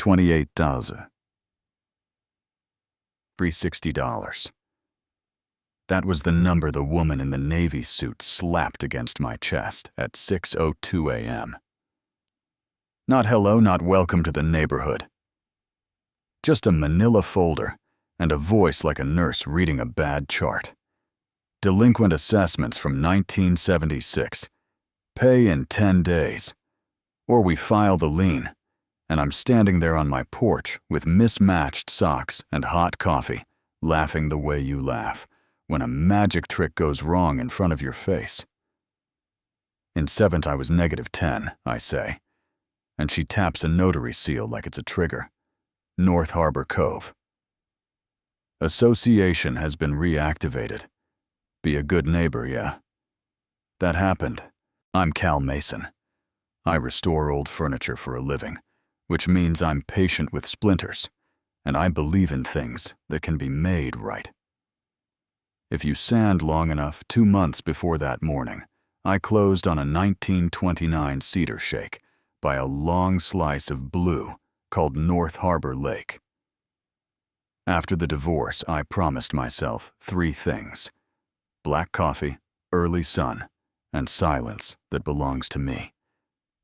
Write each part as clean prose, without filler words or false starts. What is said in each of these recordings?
$28,360. That was the number the woman in the navy suit slapped against my chest at 6:02 a.m. Not hello, not welcome to the neighborhood. Just a manila folder and a voice like a nurse reading a bad chart. Delinquent assessments from 1976. Pay in 10 days. Or we file the lien, and I'm standing there on my porch with mismatched socks and hot coffee, laughing the way you laugh when a magic trick goes wrong in front of your face. In 7th, I was -10, I say, and she taps a notary seal like it's a trigger. North Harbor Cove. Association has been reactivated. Be a good neighbor, yeah. That happened. I'm Cal Mason. I restore old furniture for a living, which means I'm patient with splinters, and I believe in things that can be made right. If you sand long enough, 2 months before that morning, I closed on a 1929 cedar shake by a long slice of blue called North Harbor Lake. After the divorce, I promised myself 3 things: black coffee, early sun, and silence that belongs to me.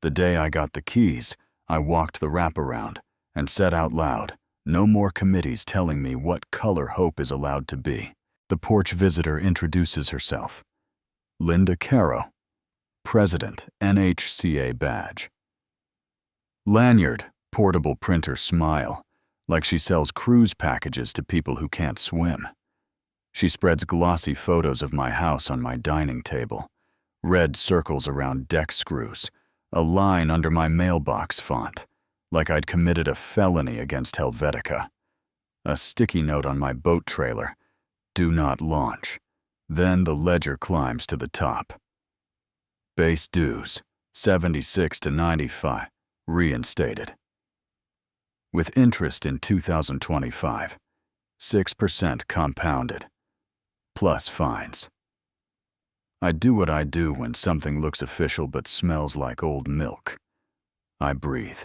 The day I got the keys, I walked the wraparound and said out loud, no more committees telling me what color hope is allowed to be. The porch visitor introduces herself. Linda Caro, President, NHCA badge. Lanyard, portable printer smile, like she sells cruise packages to people who can't swim. She spreads glossy photos of my house on my dining table, red circles around deck screws, a line under my mailbox font, like I'd committed a felony against Helvetica. A sticky note on my boat trailer, do not launch. Then the ledger climbs to the top. Base dues, 76 to 95, reinstated. With interest in 2025, 6% compounded, plus fines. I do what I do when something looks official but smells like old milk. I breathe.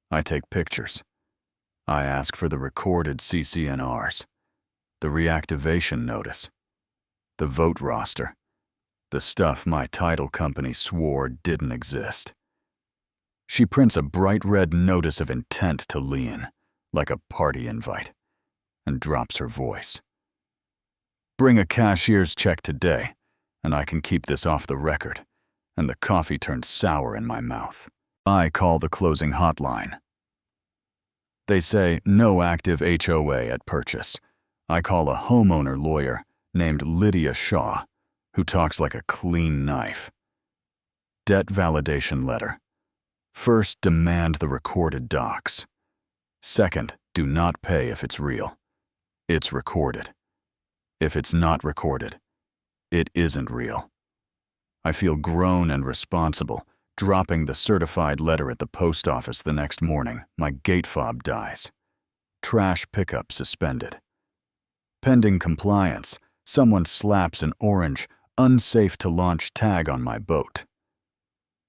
I take pictures. I ask for the recorded CCNRs, the reactivation notice, the vote roster, the stuff my title company swore didn't exist. She prints a bright red notice of intent to lien, like a party invite, and drops her voice. Bring a cashier's check today, and I can keep this off the record, and the coffee turns sour in my mouth. I call the closing hotline. They say no active HOA at purchase. I call a homeowner lawyer named Lydia Shaw, who talks like a clean knife. Debt validation letter. First, demand the recorded docs. Second, do not pay if it's real. It's recorded. If it's not recorded, it isn't real. I feel grown and responsible, dropping the certified letter at the post office the next morning. My gate fob dies. Trash pickup suspended. Pending compliance, someone slaps an orange, unsafe to launch tag on my boat.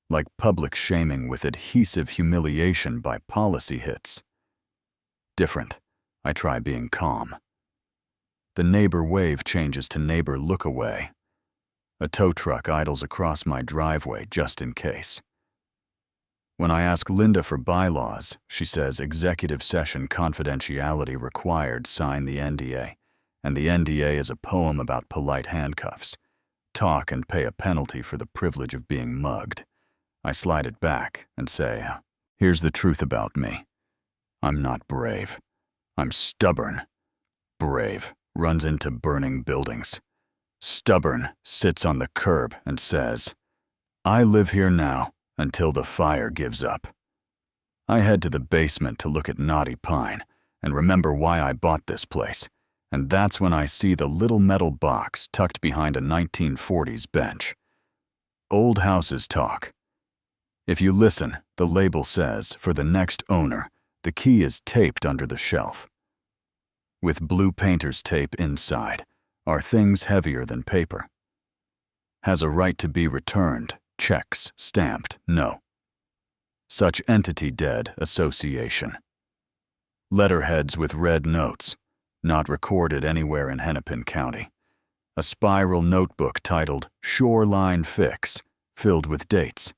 Like public shaming with adhesive humiliation by policy hits. Different. I try being calm. The neighbor wave changes to neighbor look away. A tow truck idles across my driveway just in case. When I ask Linda for bylaws, she says executive session confidentiality required, sign the NDA, and the NDA is a poem about polite handcuffs. Talk and pay a penalty for the privilege of being mugged. I slide it back and say, here's the truth about me. I'm not brave. I'm stubborn. Brave runs into burning buildings. Stubborn sits on the curb and says, I live here now until the fire gives up. I head to the basement to look at Knotty Pine and remember why I bought this place, and that's when I see the little metal box tucked behind a 1940s bench. Old houses talk. If you listen, the label says, for the next owner, the key is taped under the shelf. With blue painter's tape inside, are things heavier than paper. Has a right to be returned, checks stamped, no. Such entity dead association. Letterheads with red notes, not recorded anywhere in Hennepin County. A spiral notebook titled Shoreline Fix, filled with dates.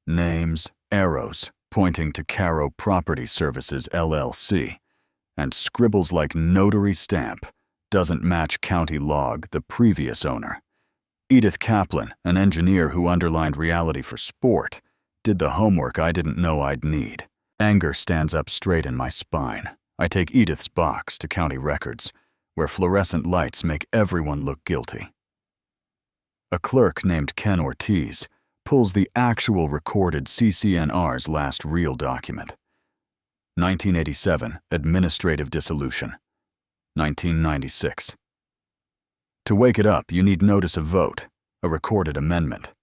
Names, arrows, pointing to Caro Property Services, LLC, and scribbles like notary stamp, doesn't match county log, the previous owner. Edith Kaplan, an engineer who underlined reality for sport, did the homework I didn't know I'd need. Anger stands up straight in my spine. I take Edith's box to county records, where fluorescent lights make everyone look guilty. A clerk named Ken Ortiz pulls the actual recorded CCNR's last real document. 1987, administrative dissolution. 1996. To wake it up, you need notice of vote, a recorded amendment.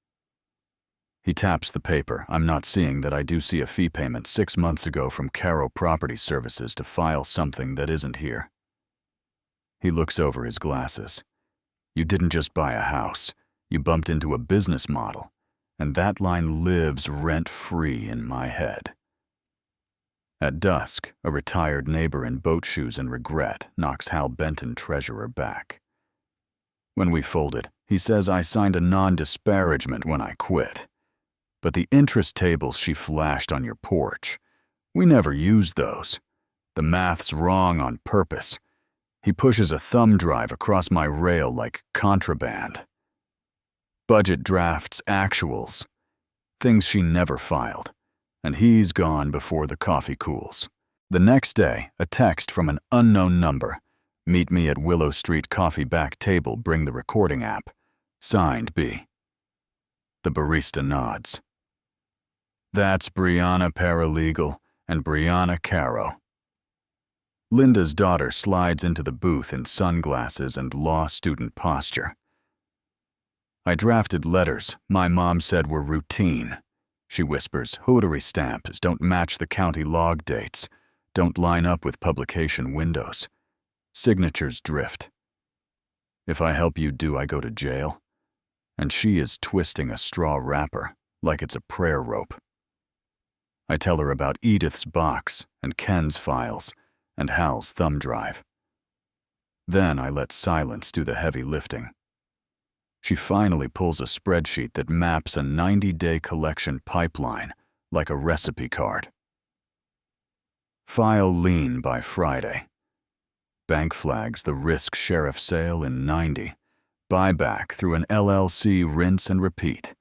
He taps the paper. I'm not seeing that I do see a fee payment 6 months ago from Caro Property Services to file something that isn't here. He looks over his glasses. You didn't just buy a house. You bumped into a business model, and that line lives rent-free in my head. At dusk, a retired neighbor in boat shoes and regret knocks Hal Benton, treasurer, back. When we folded, he says I signed a non-disparagement when I quit. But the interest tables she flashed on your porch, we never used those. The math's wrong on purpose. He pushes a thumb drive across my rail like contraband. Budget drafts, actuals, things she never filed. And he's gone before the coffee cools. The next day, a text from an unknown number. Meet me at Willow Street coffee back table, bring the recording app. Signed, B. The barista nods. That's Brianna Paralegal and Brianna Caro. Linda's daughter slides into the booth in sunglasses and law student posture. I drafted letters my mom said were routine. She whispers, notary stamps don't match the county log dates, don't line up with publication windows. Signatures drift. If I help you, do I go to jail? And she is twisting a straw wrapper like it's a prayer rope. I tell her about Edith's box and Ken's files and Hal's thumb drive. Then I let silence do the heavy lifting. She finally pulls a spreadsheet that maps a 90-day collection pipeline like a recipe card. File lien by Friday. Bank flags the risk sheriff sale in 90. Buyback through an LLC, rinse and repeat.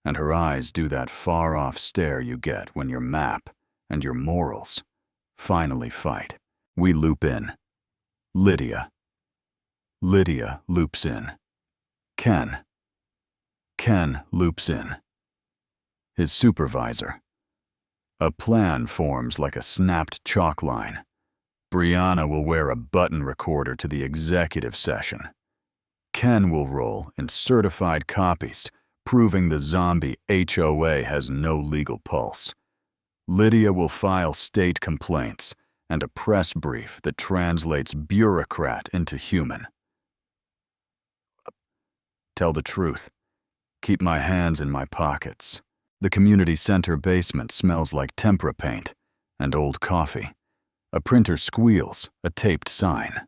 And her eyes do that far-off stare you get when your map and your morals finally fight. We loop in. Lydia. Lydia loops in. Ken. Ken loops in. His supervisor. A plan forms like a snapped chalk line. Brianna will wear a button recorder to the executive session. Ken will roll in certified copies, proving the zombie HOA has no legal pulse. Lydia will file state complaints and a press brief that translates bureaucrat into human. Tell the truth. Keep my hands in my pockets. The community center basement smells like tempera paint and old coffee. A printer squeals, a taped sign.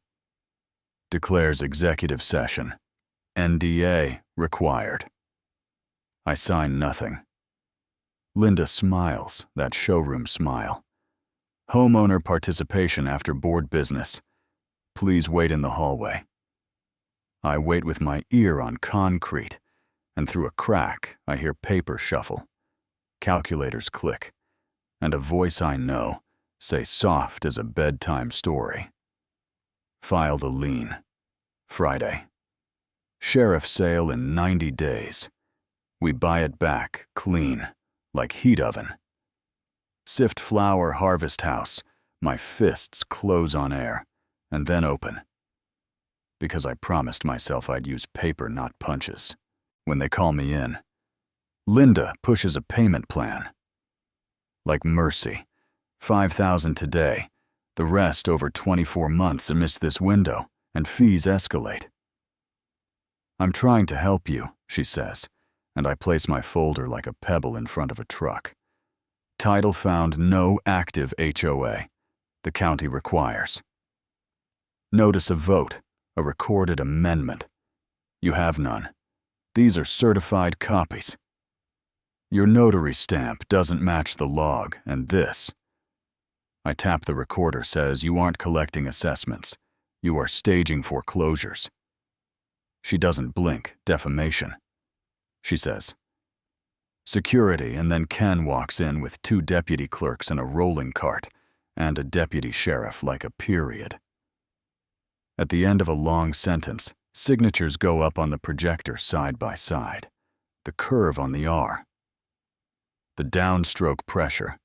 Declares executive session. NDA required. I sign nothing. Linda smiles, that showroom smile. Homeowner participation after board business. Please wait in the hallway. I wait with my ear on concrete, and through a crack I hear paper shuffle, calculators click, and a voice I know say soft as a bedtime story. File the lien. Friday. Sheriff sale in 90 days. We buy it back, clean, like heat oven. Sift flour harvest house. My fists close on air, and then open. Because I promised myself I'd use paper, not punches. When they call me in, Linda pushes a payment plan. Like mercy, $5,000 today, the rest over 24 months amidst this window, and fees escalate. I'm trying to help you, she says, and I place my folder like a pebble in front of a truck. Title found no active HOA. the county requires. Notice of vote, a recorded amendment. You have none. These are certified copies. Your notary stamp doesn't match the log, and this. I tap the recorder, says you aren't collecting assessments. You are staging foreclosures. She doesn't blink, defamation. She says, security, and then Ken walks in with 2 deputy clerks and a rolling cart, and a deputy sheriff like a period. At the end of a long sentence, signatures go up on the projector side by side, the curve on the R. The downstroke pressure,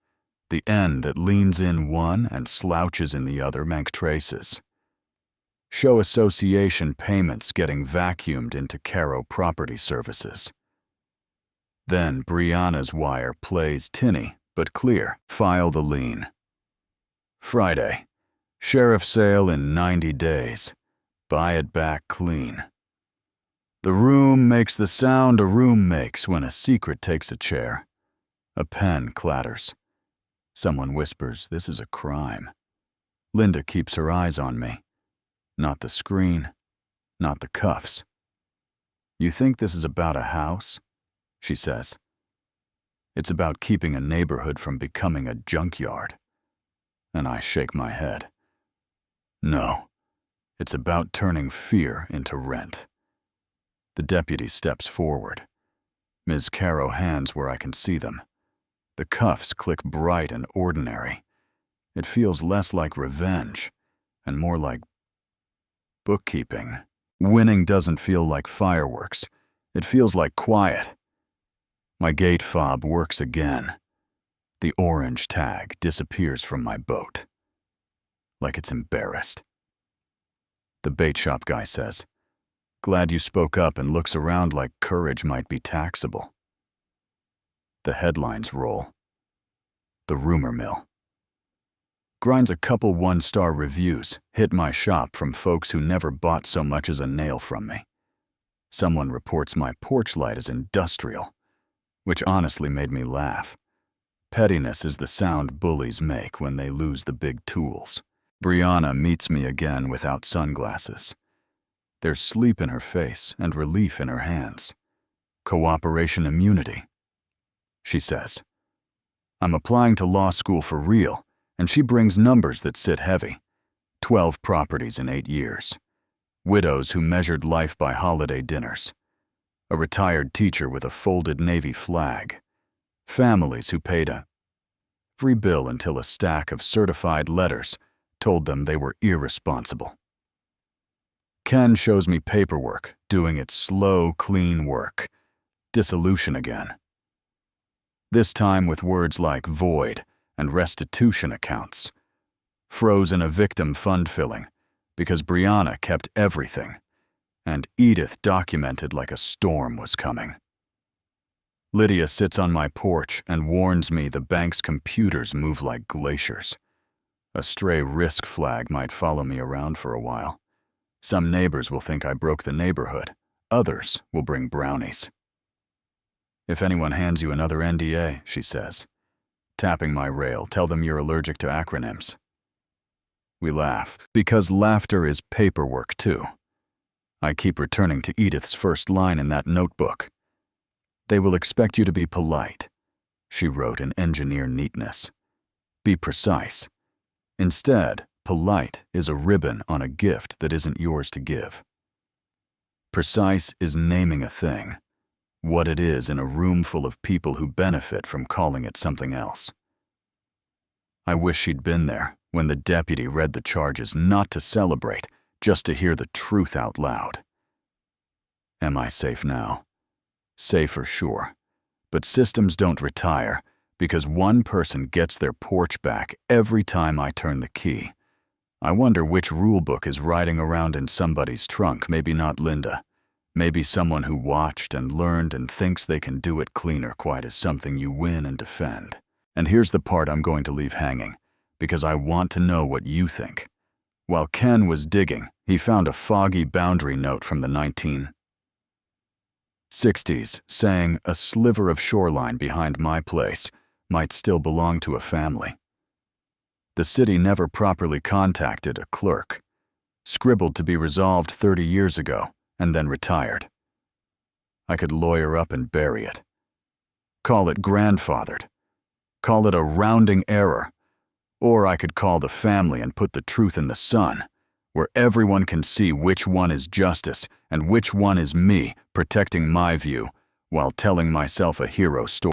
the N that leans in one and slouches in the other make traces. Show association payments getting vacuumed into Caro Property Services. Then Brianna's wire plays tinny but clear. File the lien. Friday. Sheriff sale in 90 days. Buy it back clean. The room makes the sound a room makes when a secret takes a chair. A pen clatters. Someone whispers, this is a crime. Linda keeps her eyes on me. Not the screen, not the cuffs. You think this is about a house? She says. It's about keeping a neighborhood from becoming a junkyard. And I shake my head. No, it's about turning fear into rent. The deputy steps forward. Ms. Caro hands where I can see them. The cuffs click bright and ordinary. It feels less like revenge and more like bookkeeping. Winning doesn't feel like fireworks. It feels like quiet. My gate fob works again. The orange tag disappears from my boat. Like it's embarrassed. The bait shop guy says, glad you spoke up, and looks around like courage might be taxable. The headlines roll. The rumor mill. Grinds a couple 1-star reviews, hit my shop from folks who never bought so much as a nail from me. Someone reports my porch light is industrial, which honestly made me laugh. Pettiness is the sound bullies make when they lose the big tools. Brianna meets me again without sunglasses. There's sleep in her face and relief in her hands. Cooperation immunity. She says, I'm applying to law school for real, and she brings numbers that sit heavy. 12 properties in 8 years. Widows who measured life by holiday dinners. A retired teacher with a folded Navy flag. Families who paid a free bill until a stack of certified letters told them they were irresponsible. Ken shows me paperwork, doing its slow, clean work. Dissolution again. This time with words like void and restitution accounts. Frozen a victim fund filling, because Brianna kept everything, and Edith documented like a storm was coming. Lydia sits on my porch and warns me the bank's computers move like glaciers. A stray risk flag might follow me around for a while. Some neighbors will think I broke the neighborhood. Others will bring brownies. If anyone hands you another NDA, she says, tapping my rail, tell them you're allergic to acronyms. We laugh, because laughter is paperwork too. I keep returning to Edith's first line in that notebook. They will expect you to be polite, she wrote in engineer neatness. Be precise. Instead, polite is a ribbon on a gift that isn't yours to give. Precise is naming a thing, what it is in a room full of people who benefit from calling it something else. I wish she'd been there when the deputy read the charges, not to celebrate, just to hear the truth out loud. Am I safe now? Safer, sure. But systems don't retire because one person gets their porch back every time I turn the key. I wonder which rulebook is riding around in somebody's trunk, maybe not Linda. Maybe someone who watched and learned and thinks they can do it cleaner, quite as something you win and defend. And here's the part I'm going to leave hanging, because I want to know what you think. While Ken was digging, he found a foggy boundary note from the 1960s saying a sliver of shoreline behind my place might still belong to a family. The city never properly contacted a clerk. Scribbled to be resolved 30 years ago, and then retired. I could lawyer up and bury it. Call it grandfathered. Call it a rounding error. Or I could call the family and put the truth in the sun, where everyone can see which one is justice and which one is me protecting my view while telling myself a hero story.